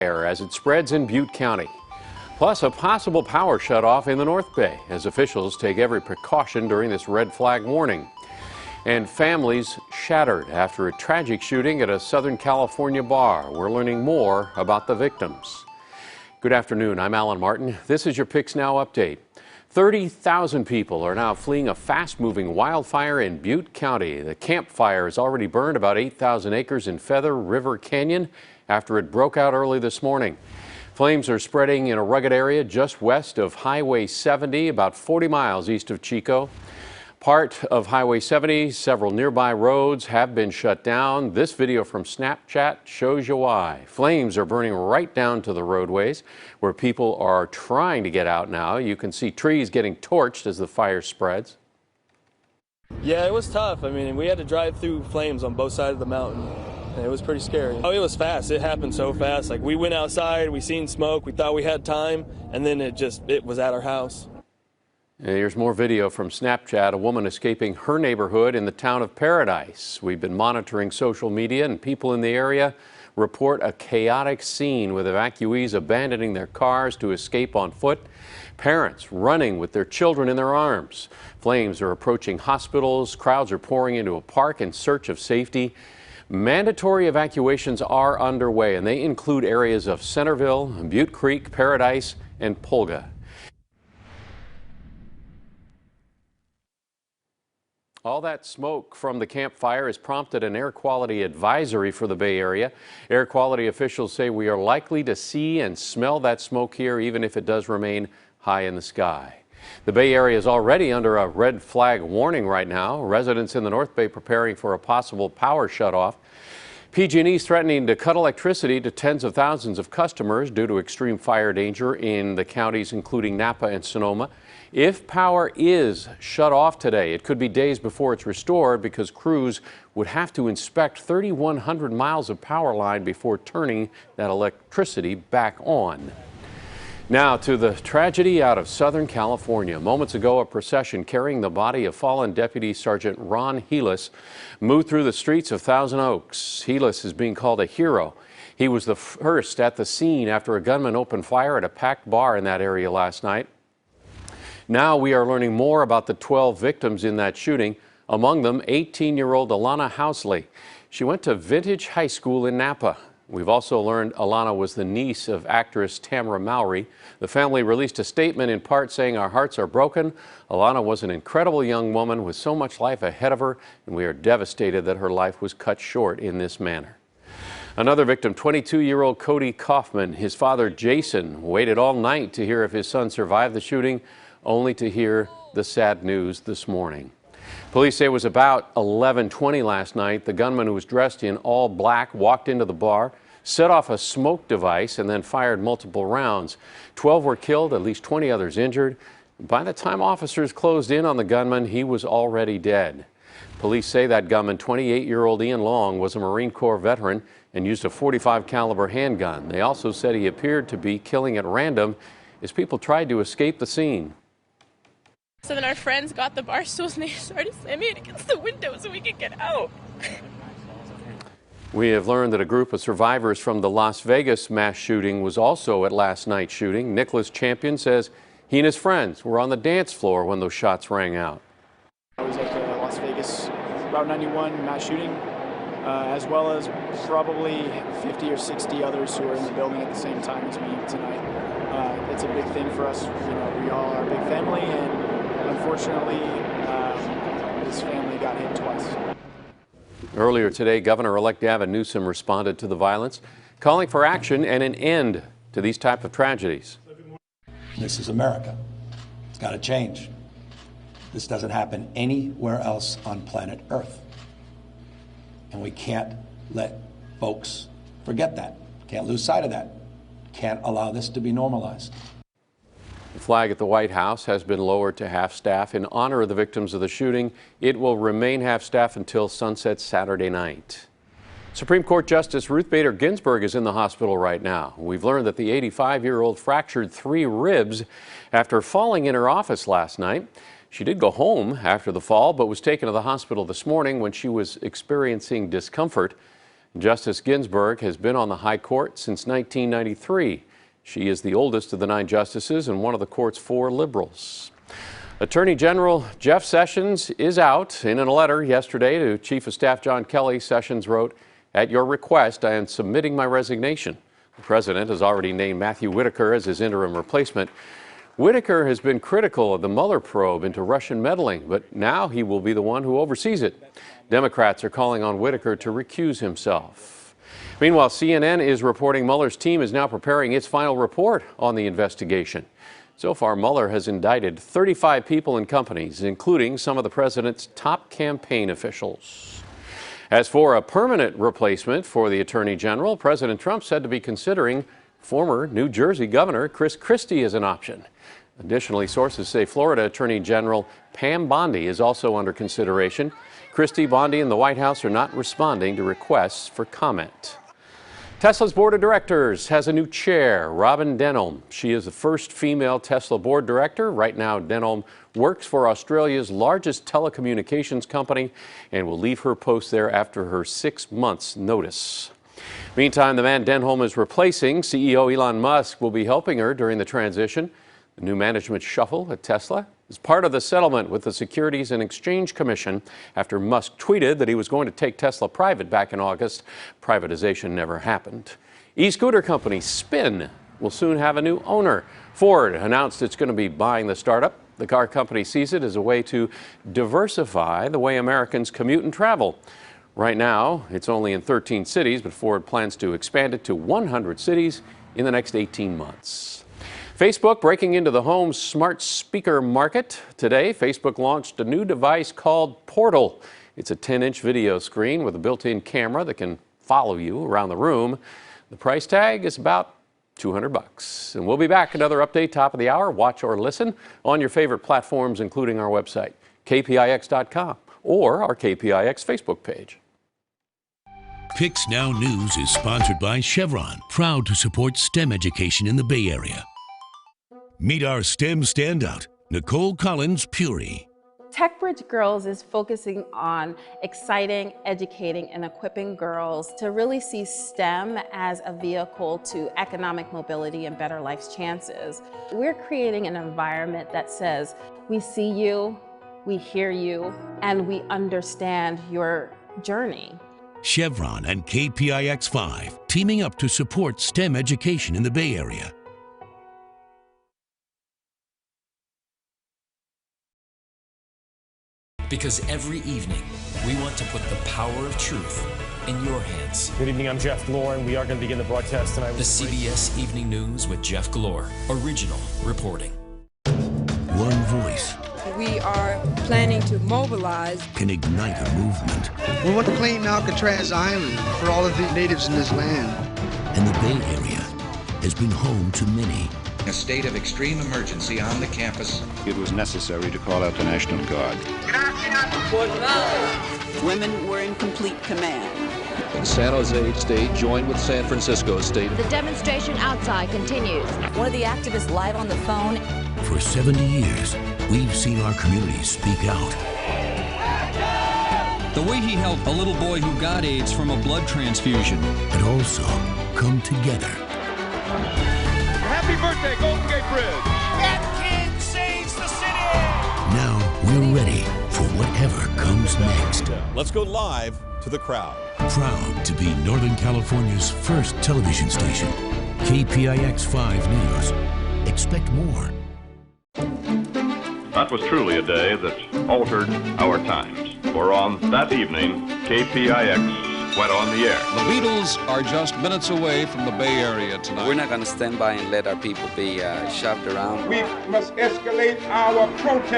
as it spreads in Butte County. Plus, a possible power shutoff in the North Bay as officials take every precaution during this red flag warning. And families shattered after a tragic shooting at a Southern California bar. We're learning more about the victims. Good afternoon, I'm Alan Martin. This is your Pix Now update. 30,000 people are now fleeing a fast-moving wildfire in Butte County. The campfire has already burned about 8,000 acres in Feather River Canyon after it broke out early this morning. Flames are spreading in a rugged area just west of Highway 70, about 40 miles east of Chico. Part of Highway 70, several nearby roads have been shut down. This video from Snapchat shows you why. Flames are burning right down to the roadways where people are trying to get out now. You can see trees getting torched as the fire spreads. Yeah, it was tough. I mean, we had to drive through flames on both sides of the mountain. It was pretty scary. Oh, it was fast. It happened so fast. Like, we went outside, we seen smoke, we thought we had time, and then it was at our house. Here's more video from Snapchat. A woman escaping her neighborhood in the town of Paradise. We've been monitoring social media, and people in the area report a chaotic scene with evacuees abandoning their cars to escape on foot, parents running with their children in their arms. Flames are approaching hospitals. Crowds are pouring into a park in search of safety. Mandatory evacuations are underway, and they include areas of Centerville, Butte Creek, Paradise, and Polga. All that smoke from the campfire has prompted an air quality advisory for the Bay Area. Air quality officials say we are likely to see and smell that smoke here, even if it does remain high in the sky. The Bay Area is already under a red flag warning right now. Residents in the North Bay preparing for a possible power shutoff. PG&E is threatening to cut electricity to tens of thousands of customers due to extreme fire danger in the counties including Napa and Sonoma. If power is shut off today, it could be days before it's restored because crews would have to inspect 3,100 miles of power line before turning that electricity back on. Now to the tragedy out of Southern California. Moments ago, a procession carrying the body of fallen Deputy Sergeant Ron Helis moved through the streets of Thousand Oaks. Helis is being called a hero. He was the first at the scene after a gunman opened fire at a packed bar in that area last night. Now we are learning more about the 12 victims in that shooting, among them 18-year-old Alana Housley. She went to Vintage High School in Napa. We've also learned Alana was the niece of actress Tamara Mowry. The family released a statement in part saying, "Our hearts are broken. Alana was an incredible young woman with so much life ahead of her, and we are devastated that her life was cut short in this manner." Another victim, 22-year-old Cody Kaufman. His father, Jason, waited all night to hear if his son survived the shooting, only to hear the sad news this morning. Police say it was about 11:20 last night. The gunman, who was dressed in all black, walked into the bar, set off a smoke device, and then fired multiple rounds. 12 were killed, at least 20 others injured. By the time officers closed in on the gunman, he was already dead. Police say that gunman, 28-year-old Ian Long, was a Marine Corps veteran and used a .45 caliber handgun. They also said he appeared to be killing at random as people tried to escape the scene. So then our friends got the bar stools and they started slamming it against the window so we could get out. We have learned that a group of survivors from the Las Vegas mass shooting was also at last night's shooting. Nicholas Champion says he and his friends were on the dance floor when those shots rang out. I was at the Las Vegas Route 91 mass shooting, as well as probably 50 or 60 others who are in the building at the same time as me tonight. It's a big thing for us. We all are a big family, and unfortunately, this family got hit twice. Earlier today, Governor-elect Gavin Newsom responded to the violence, calling for action and an end to these type of tragedies. This is America. It's got to change. This doesn't happen anywhere else on planet Earth. And we can't let folks forget that. Can't lose sight of that. Can't allow this to be normalized. The flag at the White House has been lowered to half-staff in honor of the victims of the shooting. It will remain half-staff until sunset Saturday night. Supreme Court Justice Ruth Bader Ginsburg is in the hospital right now. We've learned that the 85-year-old fractured 3 ribs after falling in her office last night. She did go home after the fall, but was taken to the hospital this morning when she was experiencing discomfort. Justice Ginsburg has been on the High Court since 1993. She is the oldest of the 9 justices and one of the court's 4 liberals. Attorney General Jeff Sessions is out. In a letter yesterday to Chief of Staff John Kelly, Sessions wrote, "At your request, I am submitting my resignation." The president has already named Matthew Whitaker as his interim replacement. Whitaker has been critical of the Mueller probe into Russian meddling, but now he will be the one who oversees it. Democrats are calling on Whitaker to recuse himself. Meanwhile, CNN is reporting Mueller's team is now preparing its final report on the investigation. So far, Mueller has indicted 35 people and companies, including some of the president's top campaign officials. As for a permanent replacement for the Attorney General, President Trump said to be considering former New Jersey Governor Chris Christie as an option. Additionally, sources say Florida Attorney General Pam Bondi is also under consideration. Christie, Bondi, and the White House are not responding to requests for comment. Tesla's board of directors has a new chair, Robin Denholm. She is the first female Tesla board director. Right now, Denholm works for Australia's largest telecommunications company and will leave her post there after her 6 months' notice. Meantime, the man Denholm is replacing, CEO Elon Musk, will be helping her during the transition. The new management shuffle at Tesla is part of the settlement with the Securities and Exchange Commission after Musk tweeted that he was going to take Tesla private back in August. Privatization never happened. E-scooter company Spin will soon have a new owner. Ford announced it's going to be buying the startup. The car company sees it as a way to diversify the way Americans commute and travel. Right now, it's only in 13 cities, but Ford plans to expand it to 100 cities in the next 18 months. Facebook breaking into the home smart speaker market. Today, Facebook launched a new device called Portal. It's a 10-inch video screen with a built-in camera that can follow you around the room. The price tag is about $200. And we'll be back. Another update, top of the hour. Watch or listen on your favorite platforms, including our website, kpix.com, or our KPIX Facebook page. Pix Now News is sponsored by Chevron, proud to support STEM education in the Bay Area. Meet our STEM standout, Nicole Collins Puri. TechBridge Girls is focusing on exciting, educating, and equipping girls to really see STEM as a vehicle to economic mobility and better life's chances. We're creating an environment that says, we see you, we hear you, and we understand your journey. Chevron and KPIX5 teaming up to support STEM education in the Bay Area. Because every evening, we want to put the power of truth in your hands. Good evening, I'm Jeff Glore, and we are going to begin the broadcast tonight. The CBS Evening News with Jeff Glore, original reporting. One voice. We are planning to mobilize. Can ignite a movement. We want to claim Alcatraz Island for all of the natives in this land. And the Bay Area has been home to many. A state of extreme emergency on the campus. It was necessary to call out the National Guard. Women were in complete command. And San Jose State joined with San Francisco State. The demonstration outside continues. One of the activists live on the phone. For 70 years, we've seen our communities speak out. The way he helped a little boy who got AIDS from a blood transfusion. But also come together. Happy birthday, Golden Gate Bridge! That kid saves the city! Now we're ready for whatever comes next. Let's go live to the crowd. Proud to be Northern California's first television station. KPIX 5 News. Expect more. That was truly a day that altered our times. For on that evening, KPIX went on the air. The Beatles are just minutes away from the Bay Area tonight. We're not going to stand by and let our people be shoved around. We must escalate our protest.